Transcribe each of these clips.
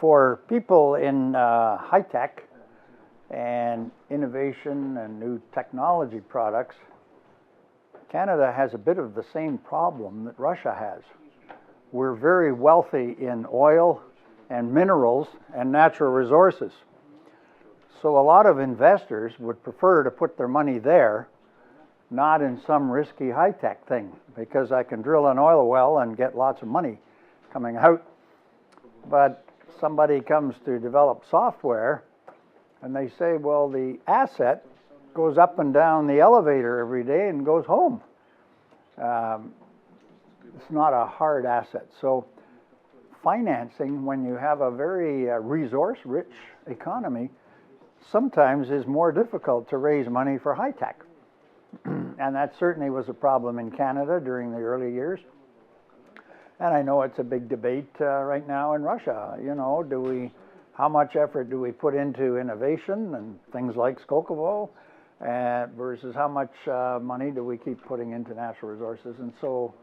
For people in high tech and innovation and new technology products, Canada has a bit of the same problem that Russia has. We're very wealthy in oil and minerals and natural resources. So a lot of investors would prefer to put their money there, not in some risky high-tech thing, because I can drill an oil well and get lots of money coming out. But somebody comes to develop software and they say, well, the asset goes up and down the elevator every day and goes home. It's not a hard asset. So financing, when you have a very resource-rich economy, sometimes is more difficult to raise money for high tech. And that certainly was a problem in Canada during the early years. And I know it's a big debate right now in Russia. You know, how much effort do we put into innovation and things like Skolkovo versus how much money do we keep putting into natural resources? And so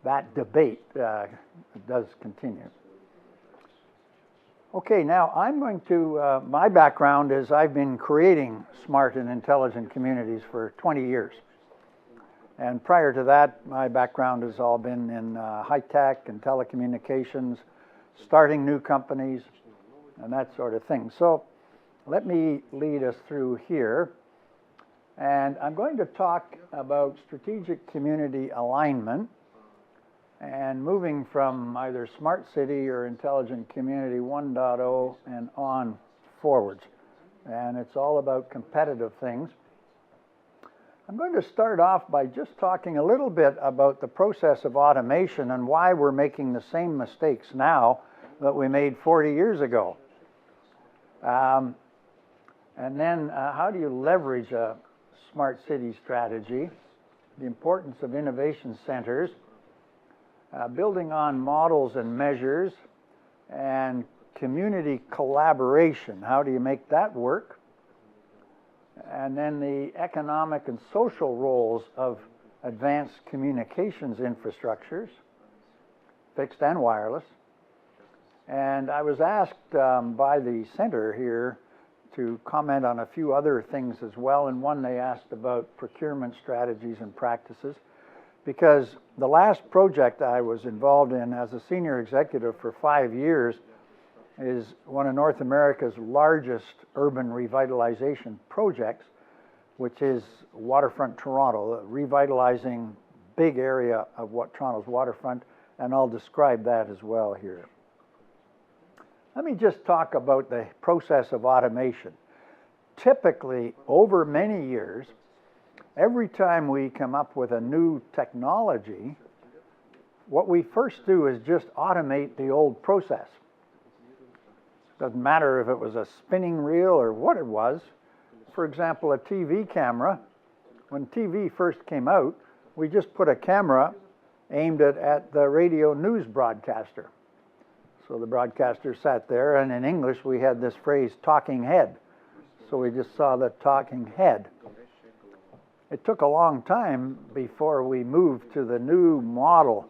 that debate does continue. Okay, now I'm going to, my background is I've been creating smart and intelligent communities for 20 years. And prior to that, my background has all been in high tech and telecommunications, starting new companies, and that sort of thing. So let me lead us through here. And I'm going to talk about strategic community alignment and moving from either Smart City or Intelligent Community 1.0 and on forwards. And it's all about competitive things. I'm going to start off by just talking a little bit about the process of automation and why we're making the same mistakes now that we made 40 years ago. And then how do you leverage a smart city strategy, the importance of innovation centers, building on models and measures, and community collaboration. How do you make that work? And then the economic and social roles of advanced communications infrastructures, fixed and wireless. And I was asked by the center here to comment on a few other things as well. And one, they asked about procurement strategies and practices, because the last project I was involved in as a senior executive for 5 years is one of North America's largest urban revitalization projects, which is Waterfront Toronto, revitalizing big area of what Toronto's waterfront, and I'll describe that as well here. Let me just talk about the process of automation. Typically, over many years, every time we come up with a new technology, what we first do is just automate the old process. Doesn't matter if it was a spinning reel or what it was. For example, a TV camera. When TV first came out, we just put a camera aimed at the radio news broadcaster. So the broadcaster sat there, and in English we had this phrase, talking head. So we just saw the talking head. It took a long time before we moved to the new model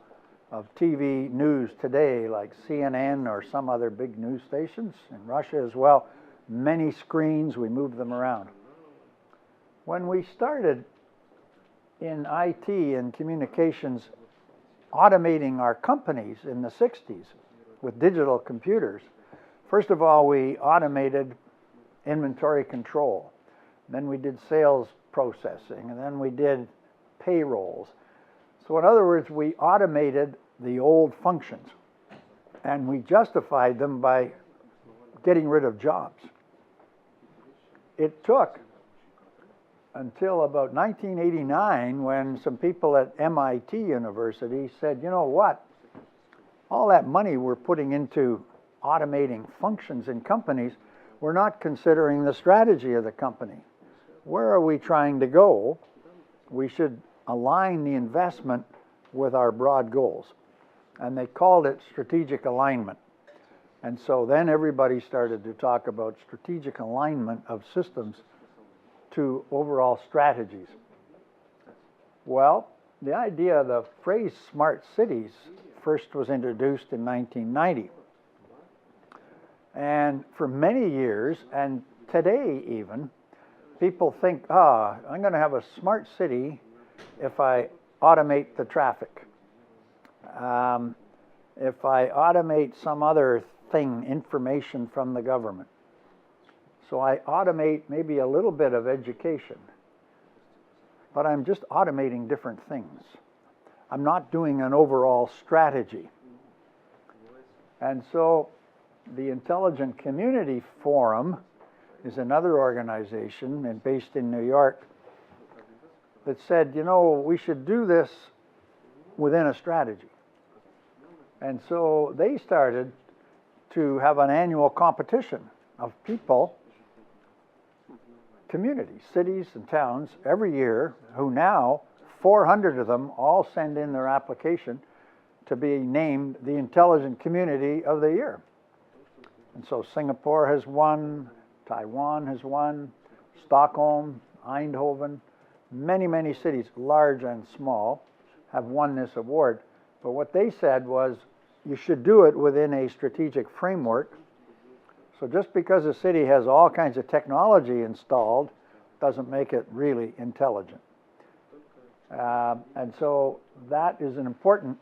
of TV news today, like CNN or some other big news stations, in Russia as well. Many screens, we moved them around. When we started in IT and communications, automating our companies in the 60s with digital computers, first of all, we automated inventory control. Then we did sales processing, and then we did payrolls. So in other words, we automated the old functions, and we justified them by getting rid of jobs. It took until about 1989 when some people at MIT University said, you know what, all that money we're putting into automating functions in companies, we're not considering the strategy of the company. Where are we trying to go? We should align the investment with our broad goals. And they called it strategic alignment. And so then everybody started to talk about strategic alignment of systems to overall strategies. Well, the idea, the phrase smart cities first was introduced in 1990. And for many years, and today even, people think, I'm going to have a smart city if I automate the traffic. If I automate some other thing, information from the government. So I automate maybe a little bit of education, but I'm just automating different things. I'm not doing an overall strategy. And so the Intelligent Community Forum is another organization based in New York that said, we should do this within a strategy. And so they started to have an annual competition of people, communities, cities and towns every year, who now, 400 of them, all send in their application to be named the Intelligent Community of the Year. And so Singapore has won, Taiwan has won, Stockholm, Eindhoven, many, many cities, large and small, have won this award. But what they said was, you should do it within a strategic framework. So just because a city has all kinds of technology installed doesn't make it really intelligent. And so that is an important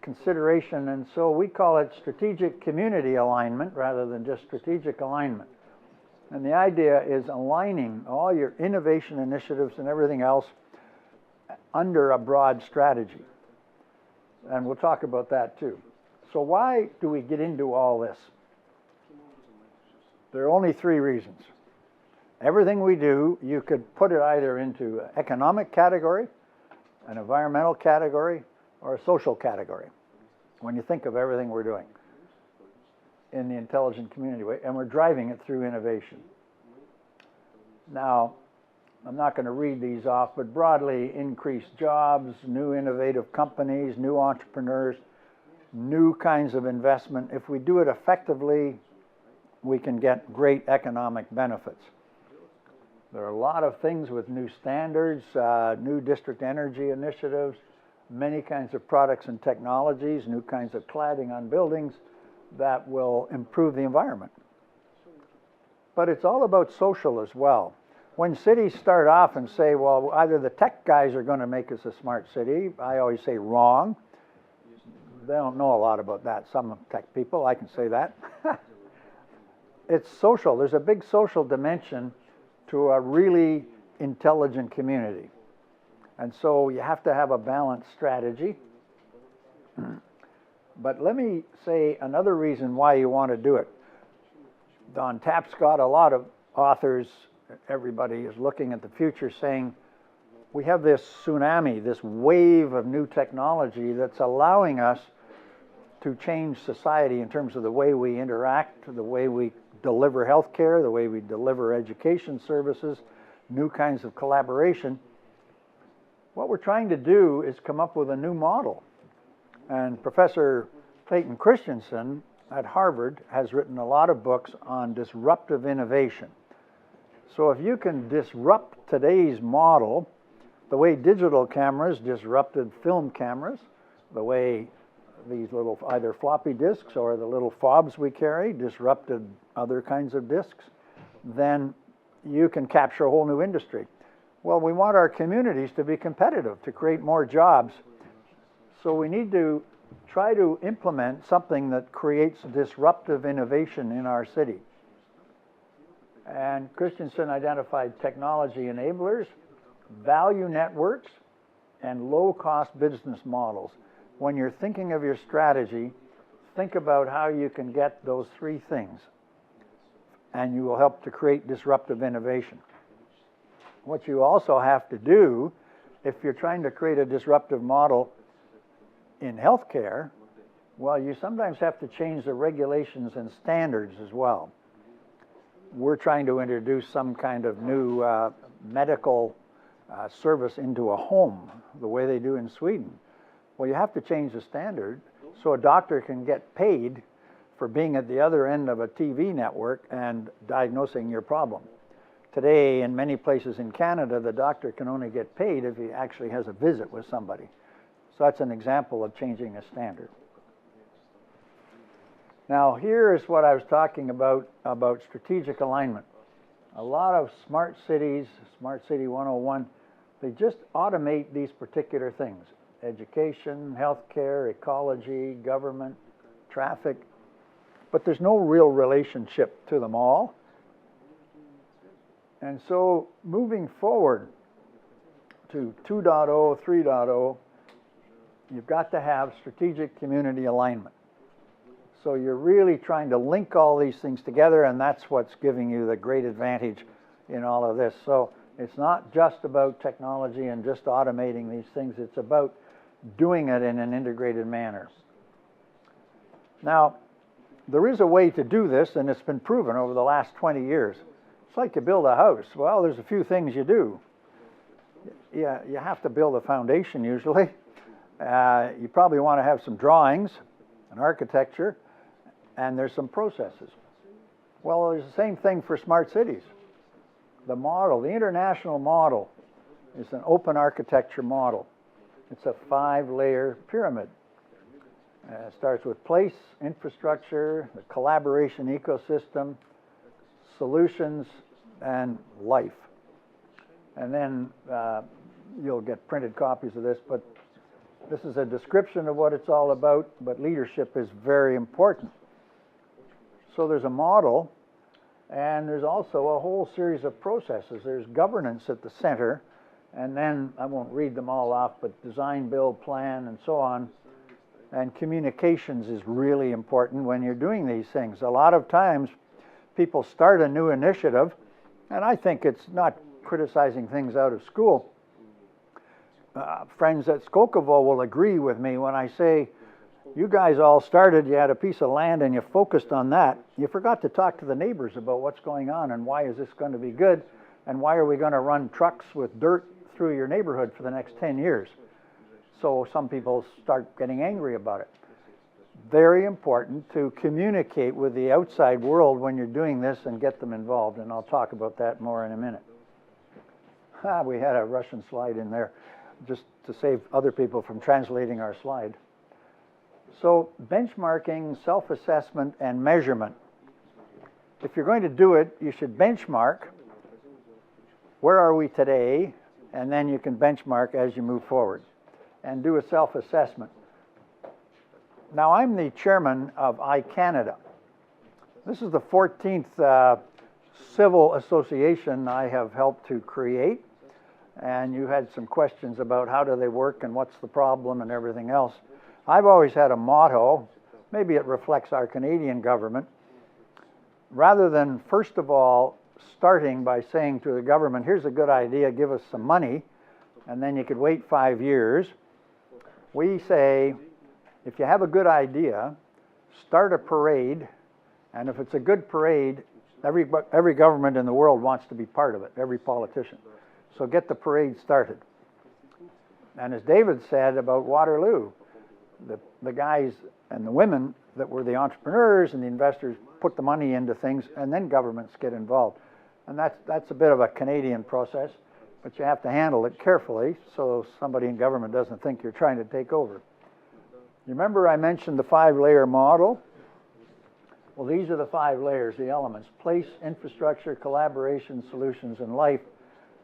consideration, and so we call it strategic community alignment rather than just strategic alignment. And the idea is aligning all your innovation initiatives and everything else under a broad strategy. And we'll talk about that too. So why do we get into all this? There are only three reasons. Everything we do, you could put it either into an economic category, an environmental category, or a social category when you think of everything we're doing in the intelligent community way, and we're driving it through innovation. Now, I'm not going to read these off, but broadly, increased jobs, new innovative companies, new entrepreneurs, new kinds of investment. If we do it effectively, we can get great economic benefits. There are a lot of things with new standards, new district energy initiatives, many kinds of products and technologies, new kinds of cladding on buildings that will improve the environment. But it's all about social as well. When cities start off and say, well, either the tech guys are going to make us a smart city, I always say wrong. They don't know a lot about that, some tech people, I can say that. It's social. There's a big social dimension to a really intelligent community. And so you have to have a balanced strategy. But let me say another reason why you want to do it. Don Tapscott, a lot of authors, everybody is looking at the future saying, we have this tsunami, this wave of new technology that's allowing us to change society in terms of the way we interact, the way we deliver healthcare, the way we deliver education services, new kinds of collaboration. What we're trying to do is come up with a new model. And Professor Clayton Christensen at Harvard has written a lot of books on disruptive innovation. So if you can disrupt today's model, the way digital cameras disrupted film cameras, the way these little either floppy disks or the little fobs we carry disrupted other kinds of disks, then you can capture a whole new industry. Well, we want our communities to be competitive, to create more jobs. So we need to try to implement something that creates disruptive innovation in our city. And Christensen identified technology enablers, value networks, and low-cost business models. When you're thinking of your strategy, think about how you can get those three things, and you will help to create disruptive innovation. What you also have to do, if you're trying to create a disruptive model in healthcare, well, you sometimes have to change the regulations and standards as well. We're trying to introduce some kind of new medical service into a home, the way they do in Sweden. Well, you have to change the standard so a doctor can get paid for being at the other end of a TV network and diagnosing your problem. Today, in many places in Canada, the doctor can only get paid if he actually has a visit with somebody. So that's an example of changing a standard. Now here is what I was talking about strategic alignment. A lot of smart cities, Smart City 101, they just automate these particular things: education, healthcare, ecology, government, traffic, but there's no real relationship to them all. And so moving forward to 2.0, 3.0, you've got to have strategic community alignment. So you're really trying to link all these things together, and that's what's giving you the great advantage in all of this. So it's not just about technology and just automating these things, it's about doing it in an integrated manner. Now, there is a way to do this, and it's been proven over the last 20 years. It's like you build a house. Well, there's a few things you do. Yeah, you have to build a foundation usually. You probably want to have some drawings, an architecture, and there's some processes. Well, there's the same thing for smart cities. The model, the international model, is an open architecture model. It's a 5-layer pyramid. It starts with place, infrastructure, the collaboration ecosystem, solutions, and life. And then you'll get printed copies of this, but this is a description of what it's all about, but leadership is very important. So there's a model, and there's also a whole series of processes. There's governance at the center, and then, I won't read them all off, but design, build, plan, and so on. And communications is really important when you're doing these things. A lot of times, people start a new initiative, and I think it's not criticizing things out of school. Friends at Skokovo will agree with me when I say, you guys all started, you had a piece of land and you focused on that. You forgot to talk to the neighbors about what's going on and why is this going to be good and why are we going to run trucks with dirt through your neighborhood for the next 10 years. So some people start getting angry about it. Very important to communicate with the outside world when you're doing this and get them involved, and I'll talk about that more in a minute. We had a Russian slide in there just to save other people from translating our slide. So benchmarking, self-assessment, and measurement. If you're going to do it, you should benchmark. Where are we today? And then you can benchmark as you move forward and do a self-assessment. Now, I'm the chairman of iCanada. This is the 14th civil association I have helped to create. And you had some questions about how do they work and what's the problem and everything else. I've always had a motto, maybe it reflects our Canadian government, rather than first of all starting by saying to the government, here's a good idea, give us some money, and then you could wait 5 years. We say, if you have a good idea, start a parade, and if it's a good parade, every government in the world wants to be part of it, every politician. So get the parade started. And as David said about Waterloo, the guys and the women that were the entrepreneurs and the investors put the money into things, and then governments get involved. And that's a bit of a Canadian process, but you have to handle it carefully so somebody in government doesn't think you're trying to take over. You remember I mentioned the 5-layer model? Well, these are the 5 layers, the elements: place, infrastructure, collaboration, solutions, and life.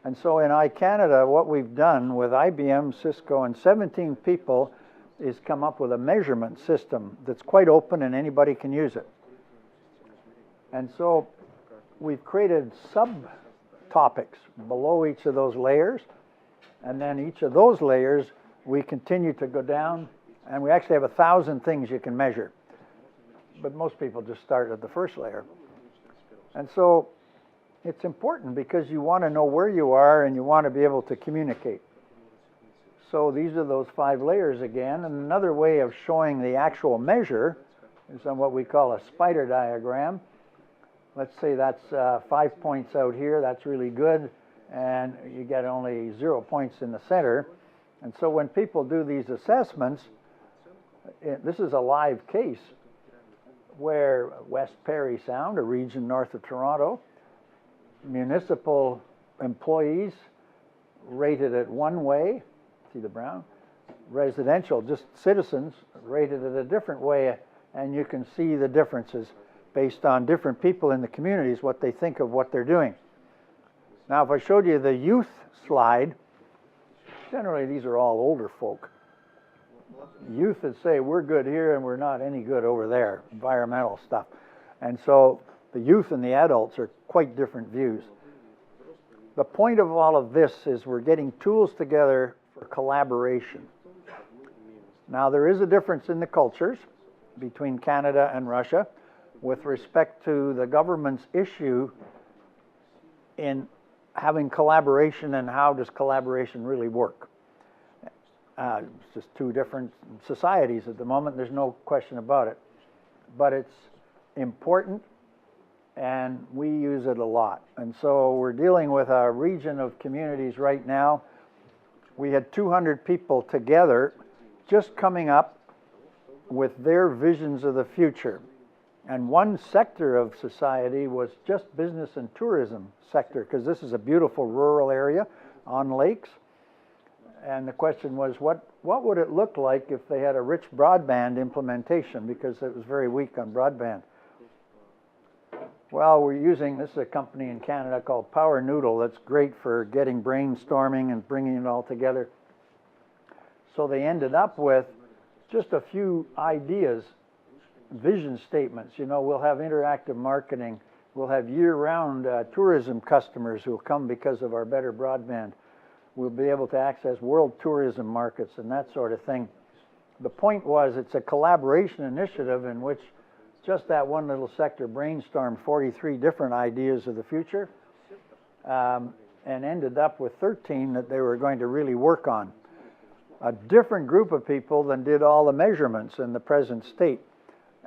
And so in iCanada, what we've done with IBM, Cisco, and 17 people is come up with a measurement system that's quite open and anybody can use it. And so we've created subtopics below each of those layers, and then each of those layers we continue to go down, and we actually have 1,000 things you can measure. But most people just start at the first layer. And so it's important because you want to know where you are and you want to be able to communicate. So these are those 5 layers again. And another way of showing the actual measure is on what we call a spider diagram. Let's say that's 5 points out here. That's really good. And you get only 0 points in the center. And so when people do these assessments, this is a live case where West Parry Sound, a region north of Toronto, municipal employees rated it one way, see the brown, residential, just citizens, rated it a different way and you can see the differences based on different people in the communities, what they think of what they're doing. Now, if I showed you the youth slide, generally these are all older folk. Youth that say we're good here and we're not any good over there, environmental stuff. And so the youth and the adults are quite different views. The point of all of this is we're getting tools together for collaboration. Now, there is a difference in the cultures between Canada and Russia with respect to the government's issue in having collaboration and how does collaboration really work. It's just two different societies at the moment, there's no question about it. But it's important and we use it a lot. And so we're dealing with a region of communities right now. We had 200 people together just coming up with their visions of the future. And one sector of society was just business and tourism sector, because this is a beautiful rural area on lakes. And the question was, what would it look like if they had a rich broadband implementation, because it was very weak on broadband. Well, this is a company in Canada called Power Noodle that's great for getting brainstorming and bringing it all together. So they ended up with just a few ideas, vision statements. You know, we'll have interactive marketing. We'll have year-round tourism customers who will come because of our better broadband. We'll be able to access world tourism markets and that sort of thing. The point was, it's a collaboration initiative in which just that one little sector brainstormed 43 different ideas of the future and ended up with 13 that they were going to really work on. A different group of people than did all the measurements in the present state.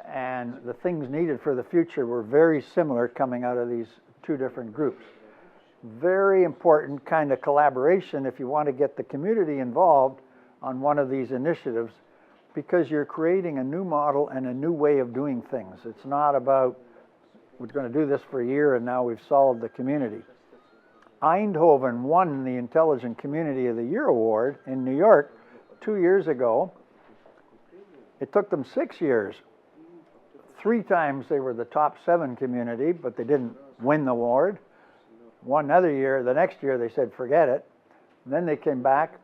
And the things needed for the future were very similar coming out of these two different groups. Very important kind of collaboration if you want to get the community involved on one of these initiatives, because you're creating a new model and a new way of doing things. It's not about, we're going to do this for a year and now we've solved the community. Eindhoven won the Intelligent Community of the Year award in New York 2 years ago. It took them 6 years. 3 times they were the top 7 community, but they didn't win the award. One other year, the next year, they said, forget it. And then they came back,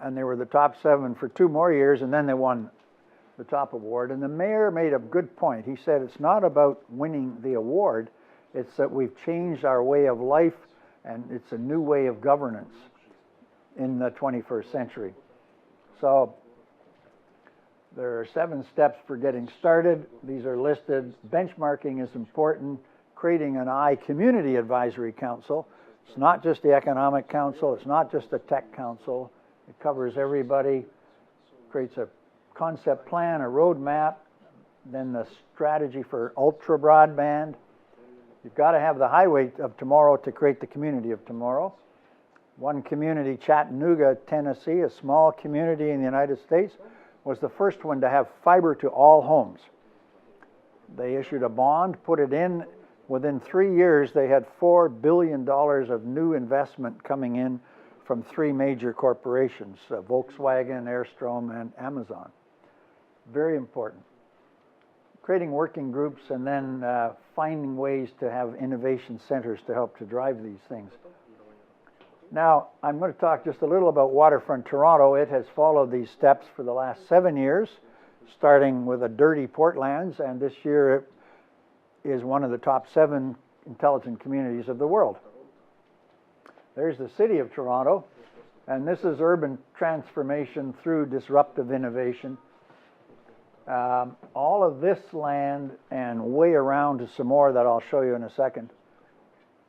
and they were the top 7 for 2 more years, and then they won the top award. And the mayor made a good point. He said, it's not about winning the award, it's that we've changed our way of life, and it's a new way of governance in the 21st century. So there are 7 steps for getting started. These are listed. Benchmarking is important. Creating an community advisory council. It's not just the economic council. It's not just the tech council. It covers everybody. Creates a concept plan, a roadmap, then the strategy for ultra broadband. You've got to have the highway of tomorrow to create the community of tomorrow. One community, Chattanooga, Tennessee, a small community in the United States, was the first one to have fiber to all homes. They issued a bond, put it in. Within 3 years, they had $4 billion of new investment coming in from 3 major corporations, Volkswagen, Airstrom, and Amazon. Very important. Creating working groups and then finding ways to have innovation centers to help to drive these things. Now, I'm going to talk just a little about Waterfront Toronto. It has followed these steps for the last 7 years, starting with a dirty Portlands, and this year it is one of the top 7 intelligent communities of the world. There's the city of Toronto, and this is urban transformation through disruptive innovation. All of this land and way around to some more that I'll show you in a second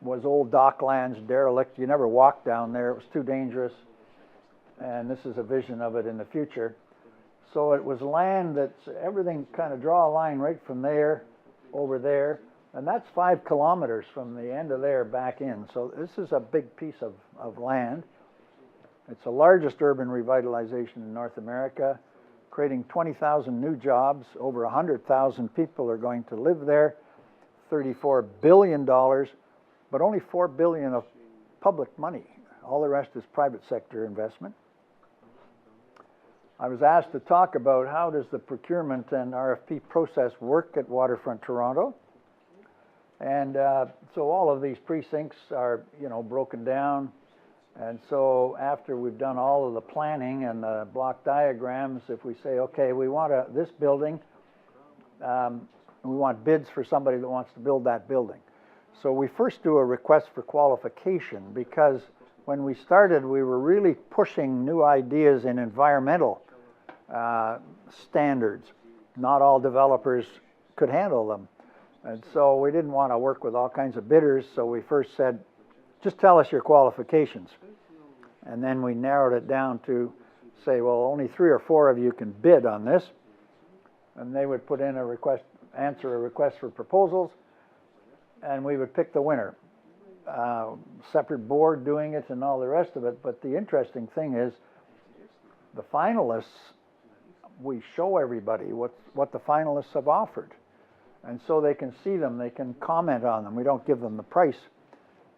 was old docklands, derelict. You never walked down there. It was too dangerous. And this is a vision of it in the future. So it was land that's everything kind of draw a line right from there over there. And that's 5 kilometers from the end of there back in. So this is a big piece of land. It's the largest urban revitalization in North America, creating 20,000 new jobs. Over 100,000 people are going to live there. $34 billion, but only $4 billion of public money. All the rest is private sector investment. I was asked to talk about how does the procurement and RFP process work at Waterfront Toronto. And so all of these precincts are, broken down. And so after we've done all of the planning and the block diagrams, if we say, okay, we want this building, we want bids for somebody that wants to build that building. So we first do a request for qualification, because when we started, we were really pushing new ideas in environmental standards. Not all developers could handle them. And so we didn't want to work with all kinds of bidders, so we first said, just tell us your qualifications. And then we narrowed it down to say, well, only 3 or 4 of you can bid on this. And they would put in a request, answer a request for proposals, and we would pick the winner. Separate board doing it and all the rest of it. But the interesting thing is, the finalists, we show everybody what the finalists have offered. And so they can see them, they can comment on them. We don't give them the price,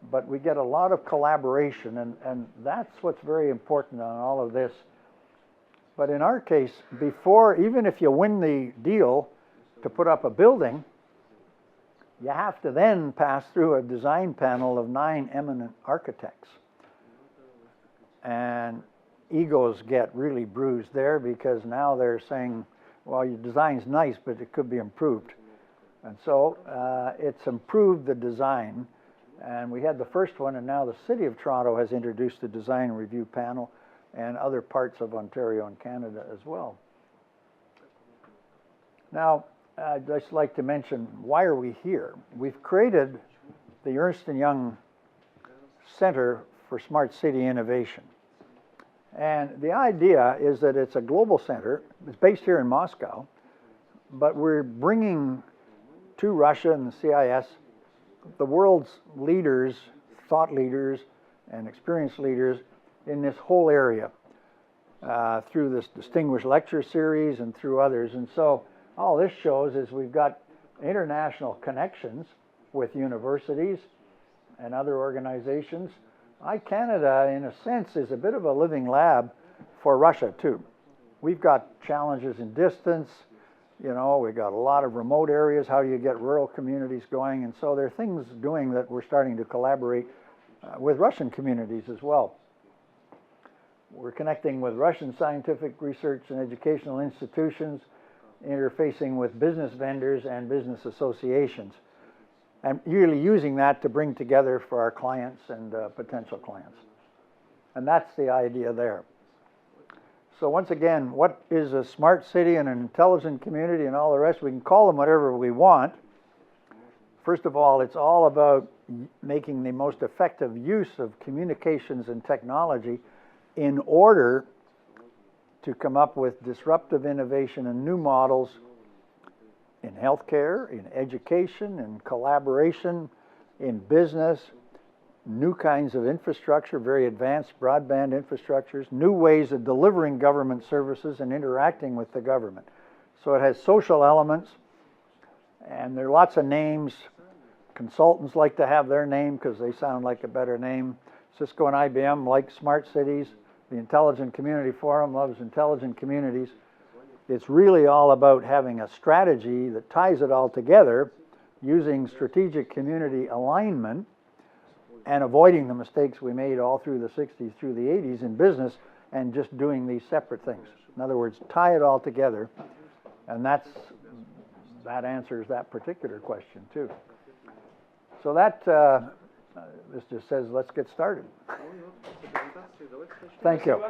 but we get a lot of collaboration, and that's what's very important on all of this. But in our case, even if you win the deal to put up a building, you have to then pass through a design panel of 9 eminent architects. And egos get really bruised there, because now they're saying, well, your design's nice, but it could be improved. And so it's improved the design. And we had the first one, and now the City of Toronto has introduced a design review panel, and other parts of Ontario and Canada as well. Now, I'd just like to mention, why are we here? We've created the Ernst & Young Center for Smart City Innovation. And the idea is that it's a global center. It's based here in Moscow, but we're bringing to Russia and the CIS the world's leaders, thought leaders, and experienced leaders in this whole area through this distinguished lecture series and through others. And so all this shows is we've got international connections with universities and other organizations. Canada, in a sense, is a bit of a living lab for Russia, too. We've got challenges in distance. We've got a lot of remote areas. How do you get rural communities going? And so there are things doing that we're starting to collaborate with Russian communities as well. We're connecting with Russian scientific research and educational institutions, interfacing with business vendors and business associations, and really using that to bring together for our clients and potential clients. And that's the idea there. So once again, what is a smart city and an intelligent community and all the rest? We can call them whatever we want. First of all, it's all about making the most effective use of communications and technology in order to come up with disruptive innovation and new models in healthcare, in education, in collaboration, in business, new kinds of infrastructure, very advanced broadband infrastructures, new ways of delivering government services and interacting with the government. So it has social elements, and there are lots of names. Consultants like to have their name because they sound like a better name. Cisco and IBM like smart cities. The Intelligent Community Forum loves intelligent communities. It's really all about having a strategy that ties it all together using strategic community alignment and avoiding the mistakes we made all through the 60s, through the 80s in business, and just doing these separate things. In other words, tie it all together, and that answers that particular question too. So that this just says, let's get started. Thank you.